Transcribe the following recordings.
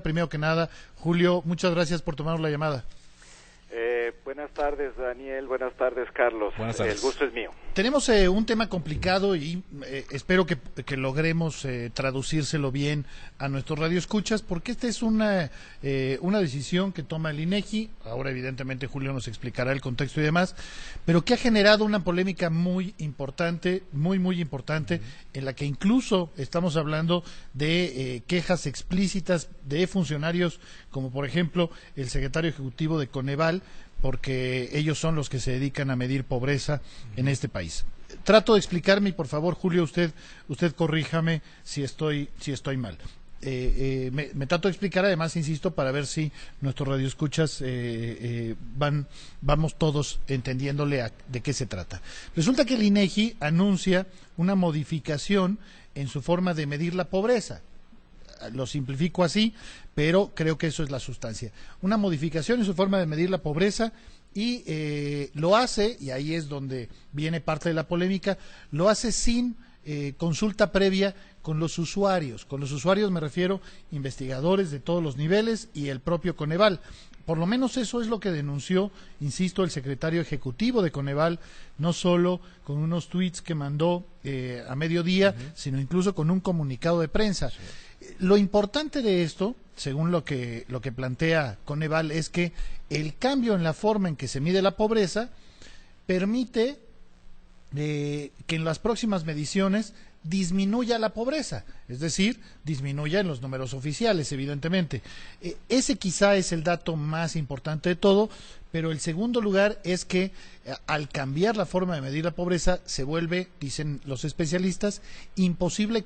Primero que nada, Julio, muchas gracias por tomar la llamada. Buenas tardes, Daniel. Buenas tardes, Carlos. Buenas tardes. El gusto es mío. Tenemos un tema complicado y espero que logremos traducírselo bien a nuestros radioescuchas, porque esta es una decisión que toma el INEGI. Ahora, evidentemente, Julio nos explicará el contexto y demás, pero que ha generado una polémica muy importante, muy importante, en la que incluso estamos hablando de quejas explícitas de funcionarios, como por ejemplo el secretario ejecutivo de Coneval, porque ellos son los que se dedican a medir pobreza en este país. Trato de explicarme y por favor, Julio, usted corríjame si estoy mal. Me trato de explicar, además, insisto, para ver si nuestros radioescuchas vamos todos entendiéndole de qué se trata. Resulta que el INEGI anuncia una modificación en su forma de medir la pobreza. Lo simplifico así, pero creo que eso es la sustancia. Una modificación en su forma de medir la pobreza y lo hace, y ahí es donde viene parte de la polémica, lo hace sin consulta previa con los usuarios. Con los usuarios me refiero investigadores de todos los niveles y el propio Coneval. Por lo menos eso es lo que denunció, insisto, el secretario ejecutivo de Coneval, no solo con unos tweets que mandó a mediodía, sino incluso con un comunicado de prensa. Sí. Lo importante de esto, según lo que plantea Coneval, es que el cambio en la forma en que se mide la pobreza permite que en las próximas mediciones disminuya la pobreza, es decir, disminuya en los números oficiales, evidentemente. Ese quizá es el dato más importante de todo, pero el segundo lugar es que al cambiar la forma de medir la pobreza se vuelve, dicen los especialistas, imposible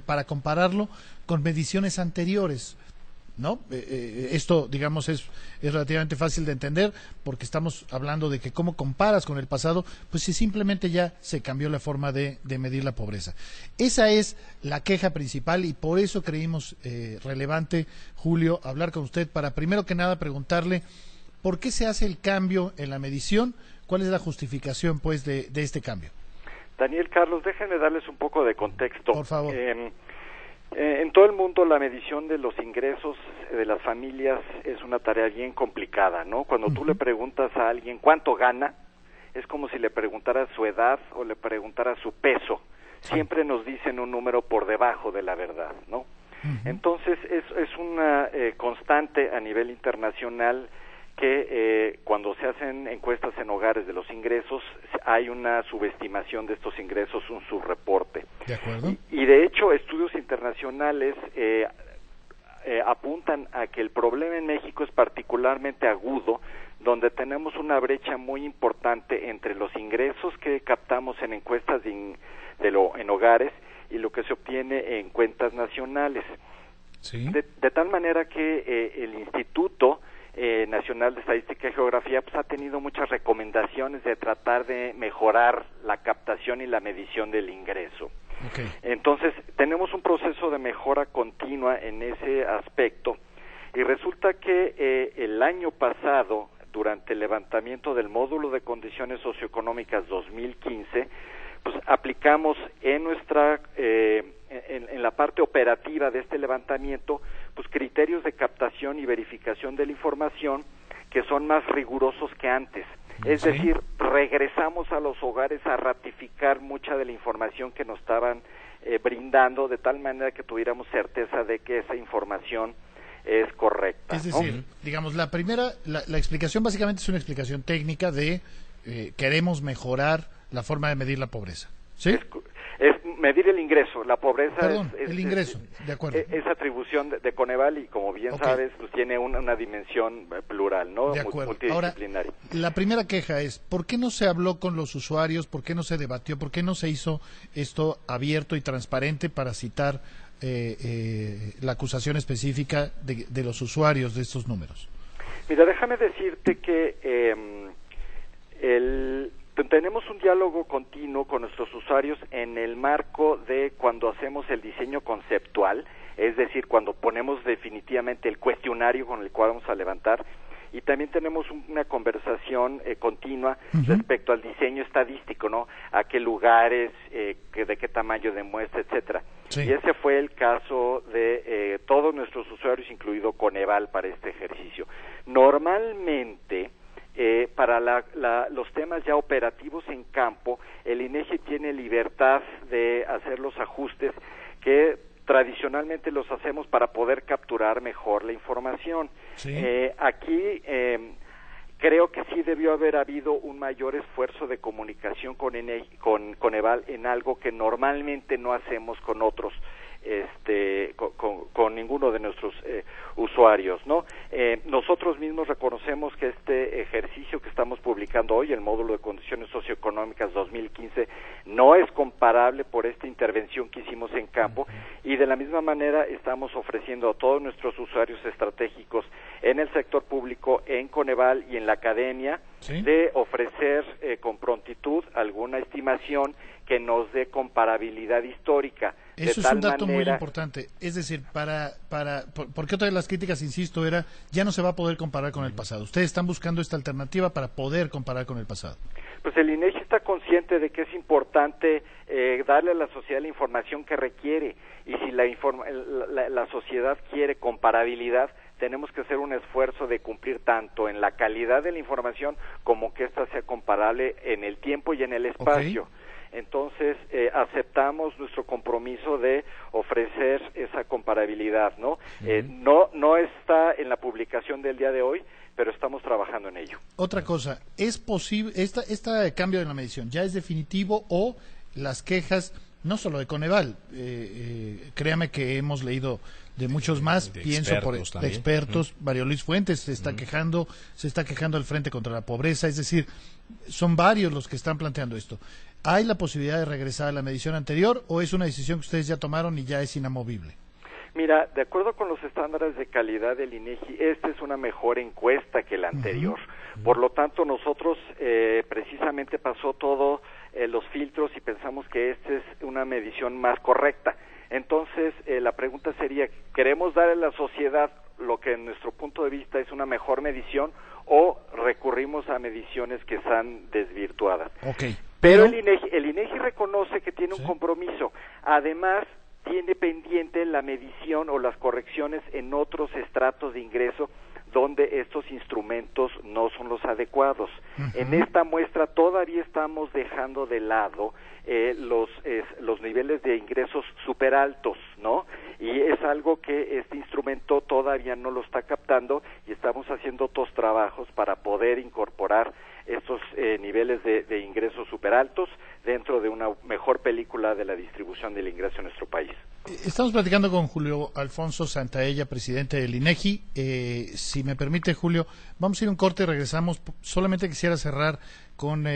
para compararlo con mediciones anteriores, ¿no? Esto, digamos, es relativamente fácil de entender porque estamos hablando de que cómo comparas con el pasado, pues si simplemente ya se cambió la forma de medir la pobreza. Esa es la queja principal y por eso creímos relevante, Julio, hablar con usted para primero que nada preguntarle por qué se hace el cambio en la medición, cuál es la justificación pues de este cambio. Daniel, Carlos, déjenme darles un poco de contexto. Por favor. En todo el mundo la medición de los ingresos de las familias es una tarea bien complicada, ¿no? Cuando tú le preguntas a alguien cuánto gana, es como si le preguntaras su edad o le preguntaras su peso. Siempre nos dicen un número por debajo de la verdad, ¿no? Entonces es una constante a nivel internacional que cuando se hacen encuestas en hogares de los ingresos hay una subestimación de estos ingresos, un subreporte. ¿De acuerdo? Y de hecho estudios internacionales apuntan a que el problema en México es particularmente agudo, donde tenemos una brecha muy importante entre los ingresos que captamos en encuestas en hogares y lo que se obtiene en cuentas nacionales. ¿Sí? De tal manera que el Instituto Nacional de Estadística y Geografía pues ha tenido muchas recomendaciones de tratar de mejorar la captación y la medición del ingreso. Okay. Entonces, tenemos un proceso de mejora continua en ese aspecto y resulta que el año pasado, durante el levantamiento del módulo de condiciones socioeconómicas 2015, pues aplicamos en nuestra en la parte operativa de este levantamiento pues criterios de captación y verificación de la información que son más rigurosos que antes. Es decir, regresamos a los hogares a ratificar mucha de la información que nos estaban brindando, de tal manera que tuviéramos certeza de que esa información es correcta. Es decir, digamos, la explicación básicamente es una explicación técnica de queremos mejorar la forma de medir la pobreza. ¿Sí? Es medir el ingreso, la pobreza. Perdón, el ingreso, de acuerdo. Es atribución de Coneval y como bien sabes, pues tiene una dimensión plural, ¿no? De acuerdo. Multidisciplinaria. Ahora, la primera queja es, ¿por qué no se habló con los usuarios? ¿Por qué no se debatió? ¿Por qué no se hizo esto abierto y transparente para citar la acusación específica de los usuarios de estos números? Mira, déjame decirte que tenemos un diálogo continuo con nuestros usuarios en el marco de cuando hacemos el diseño conceptual, es decir, cuando ponemos definitivamente el cuestionario con el cual vamos a levantar, y también tenemos una conversación continua respecto al diseño estadístico, ¿no? A qué lugares, de qué tamaño de muestra, etcétera. Sí. Y ese fue el caso de todos nuestros usuarios, incluido Coneval, para este ejercicio. Normalmente, para los temas ya operativos en campo, el INEGI tiene libertad de hacer los ajustes que tradicionalmente los hacemos para poder capturar mejor la información. Sí. Aquí creo que sí debió haber habido un mayor esfuerzo de comunicación con Coneval en algo que normalmente no hacemos con otros, con ninguno de nuestros usuarios, ¿no? Nosotros mismos reconocemos que este ejercicio que estamos publicando hoy, el módulo de condiciones socioeconómicas 2015, no es comparable por esta intervención que hicimos en campo, y de la misma manera estamos ofreciendo a todos nuestros usuarios estratégicos en el sector público, en Coneval y en la academia, ¿sí?, de ofrecer con prontitud alguna estimación que nos dé comparabilidad histórica. Eso es un dato muy importante. Es decir, porque otra de las críticas, insisto, era ya no se va a poder comparar con el pasado. Ustedes están buscando esta alternativa para poder comparar con el pasado. Pues el INEGI está consciente de que es importante darle a la sociedad la información que requiere, y si la sociedad quiere comparabilidad, tenemos que hacer un esfuerzo de cumplir tanto en la calidad de la información como que ésta sea comparable en el tiempo y en el espacio. Okay. Entonces, aceptamos nuestro compromiso de ofrecer esa comparabilidad, ¿no? No está en la publicación del día de hoy, pero estamos trabajando en ello. Otra cosa, ¿es posible, este cambio en la medición ya es definitivo, o las quejas, no solo de Coneval, créame que hemos leído de muchos más, pienso de expertos, Mario Luis Fuentes se está quejando el Frente contra la Pobreza, es decir, son varios los que están planteando esto. ¿Hay la posibilidad de regresar a la medición anterior, o es una decisión que ustedes ya tomaron y ya es inamovible? Mira, de acuerdo con los estándares de calidad del INEGI, esta es una mejor encuesta que la anterior. Por lo tanto, nosotros precisamente pasó todos los filtros y pensamos que esta es una medición más correcta. Entonces, la pregunta sería, ¿queremos dar a la sociedad lo que en nuestro punto de vista es una mejor medición, o recurrimos a mediciones que están desvirtuadas? Okay. Pero el INEGI reconoce que tiene un compromiso. Además, tiene pendiente la medición o las correcciones en otros estratos de ingreso donde estos instrumentos no son los adecuados. En esta muestra todavía estamos dejando de lado los niveles de ingresos superaltos, ¿no? Y es algo que este instrumento todavía no lo está captando, y estamos haciendo otros trabajos para poder incorporar estos niveles de ingresos superaltos dentro de una mejor película de la distribución del ingreso en nuestro país. Estamos platicando con Julio Alfonso Santaella, presidente del INEGI. Si me permite, Julio, vamos a ir a un corte y regresamos. Solamente quisiera cerrar con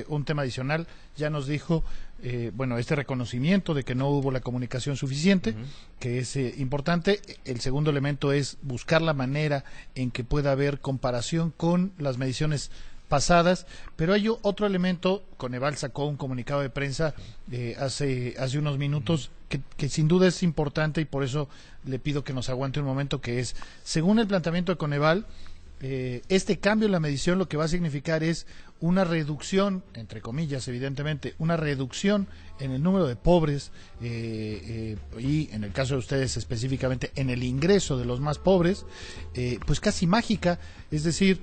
un tema adicional. Ya nos dijo, este reconocimiento de que no hubo la comunicación suficiente, que es importante. El segundo elemento es buscar la manera en que pueda haber comparación con las mediciones pasadas, pero hay otro elemento. Coneval sacó un comunicado de prensa hace unos minutos que sin duda es importante, y por eso le pido que nos aguante un momento, que es, según el planteamiento de Coneval, este cambio en la medición lo que va a significar es una reducción, entre comillas, evidentemente, una reducción en el número de pobres, y en el caso de ustedes específicamente en el ingreso de los más pobres, pues casi mágica, es decir,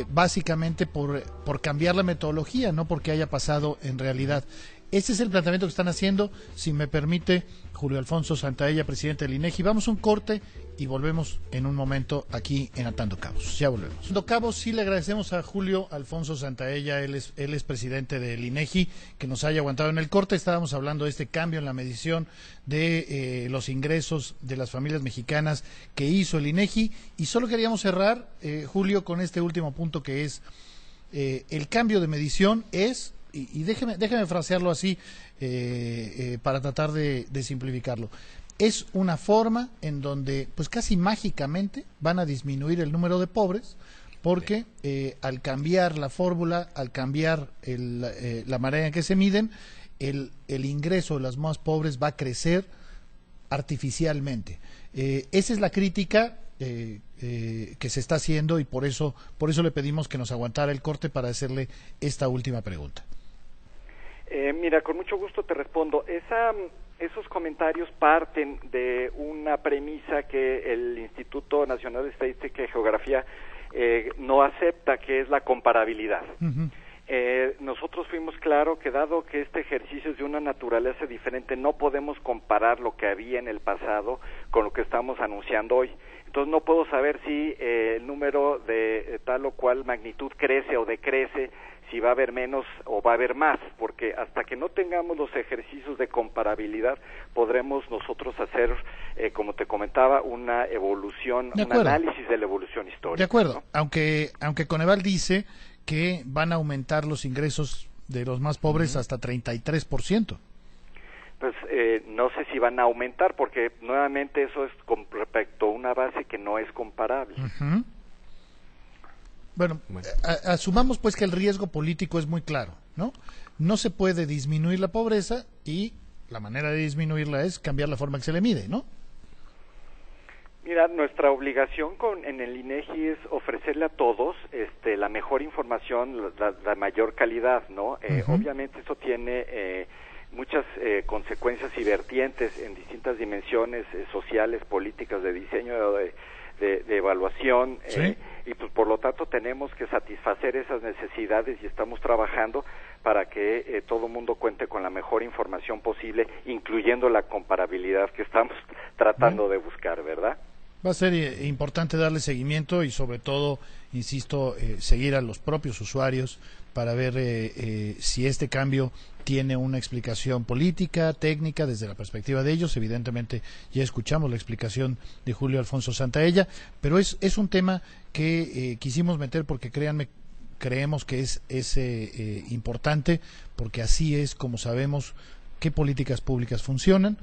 básicamente por cambiar la metodología, no porque haya pasado en realidad. Ese es el planteamiento que están haciendo. Si me permite, Julio Alfonso Santaella, presidente del INEGI, vamos a un corte y volvemos en un momento aquí en Atando Cabos. Ya volvemos. Atando Cabos, sí le agradecemos a Julio Alfonso Santaella, él es presidente del INEGI, que nos haya aguantado en el corte. Estábamos hablando de este cambio en la medición de los ingresos de las familias mexicanas que hizo el INEGI, y solo queríamos cerrar, Julio, con este último punto, que es el cambio de medición es, y déjeme frasearlo así para tratar de simplificarlo. Es una forma en donde pues casi mágicamente van a disminuir el número de pobres, porque al cambiar la fórmula, al cambiar la manera en que se miden, el ingreso de los más pobres va a crecer artificialmente. Esa es la crítica que se está haciendo, y por eso le pedimos que nos aguantara el corte para hacerle esta última pregunta. Mira, con mucho gusto te respondo. Esa esos comentarios parten de una premisa que el Instituto Nacional de Estadística y Geografía no acepta, que es la comparabilidad. Ujú. Nosotros fuimos claro que dado que este ejercicio es de una naturaleza diferente, no podemos comparar lo que había en el pasado con lo que estamos anunciando hoy. Entonces no puedo saber si el número de tal o cual magnitud crece o decrece, si va a haber menos o va a haber más, porque hasta que no tengamos los ejercicios de comparabilidad podremos nosotros hacer, como te comentaba, una evolución, un análisis de la evolución histórica. De acuerdo, ¿no? aunque Coneval dice que van a aumentar los ingresos de los más pobres hasta 33%. Pues no sé si van a aumentar, porque nuevamente eso es con respecto a una base que no es comparable. Uh-huh. Bueno, asumamos pues que el riesgo político es muy claro, ¿no? No se puede disminuir la pobreza y la manera de disminuirla es cambiar la forma que se le mide, ¿no? Mira, nuestra obligación en el INEGI es ofrecerle a todos la mejor información, la mayor calidad, ¿no? Uh-huh. Obviamente eso tiene muchas consecuencias y vertientes en distintas dimensiones sociales, políticas, de diseño, de evaluación, ¿sí? Y pues por lo tanto tenemos que satisfacer esas necesidades y estamos trabajando para que todo el mundo cuente con la mejor información posible, incluyendo la comparabilidad que estamos tratando de buscar, ¿verdad? Va a ser importante darle seguimiento y sobre todo, insisto, seguir a los propios usuarios para ver si este cambio tiene una explicación política, técnica, desde la perspectiva de ellos. Evidentemente ya escuchamos la explicación de Julio Alfonso Santaella, pero es un tema que quisimos meter porque creemos que es importante, porque así es como sabemos qué políticas públicas funcionan,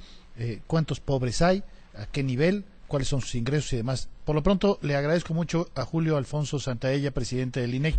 cuántos pobres hay, a qué nivel, cuáles son sus ingresos y demás. Por lo pronto, le agradezco mucho a Julio Alfonso Santaella, presidente del INEGI.